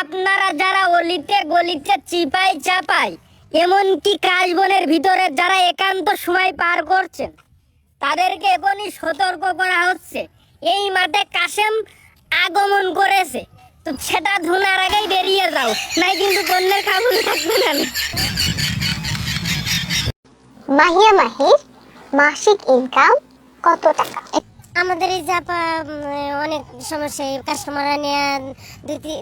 আপনারা যারা অলিতে গলিতে চিপাই চাপাই এমনকি কাশবনের ভিতরে যারা একান্ত সময় পার করছেন তাদেরকে এখনই সতর্ক করা হচ্ছে। এই মাঠে কাশেম আগমন করেছে, তো সেটা ধুনার আগেই বেরিয়ে যাও, নাই কিন্তু বন্যের কাবুলে থাকবে না। মাহিয়া মাহির মাসিক ইনকাম কত টাকা? আমাদের এই জাপা অনেক সমস্যা, কাস্টমার নিয়ে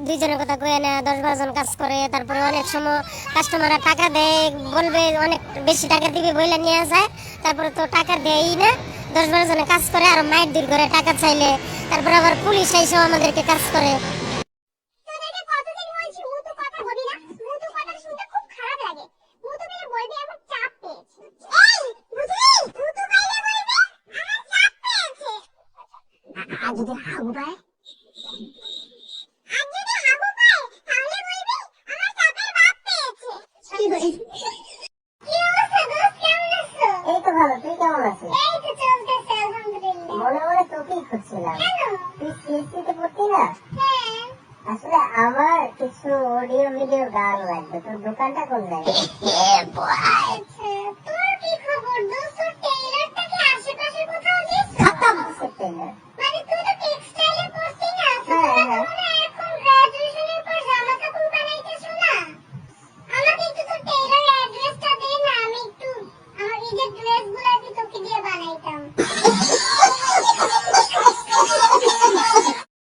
দুইজনের কথা কয়ে নেয়, 10-12 জন কাজ করে, তারপরে অনেক সময় কাস্টমাররা টাকা দেয়, বলবে অনেক বেশি টাকা দিবে বইলা নিয়ে যায়, তারপরে তো টাকা দেয়ই না। 10-12 জনে কাজ করে আর মাইর দূর করে টাকা চাইলে, তারপরে আবার পুলিশ এসেও আমাদেরকে কাজ করে। আর যদি হাগু পায়? এই তো ভালো, তুই কেমন আছিস? মনে মনে তোকেই খুঁজছিলাম। তুই সিএসসি তে পড়তি না? আসলে আমার কিছু অডিও ভিডিও গান লাগবে, তোর দোকানটা কোন জায়গায়?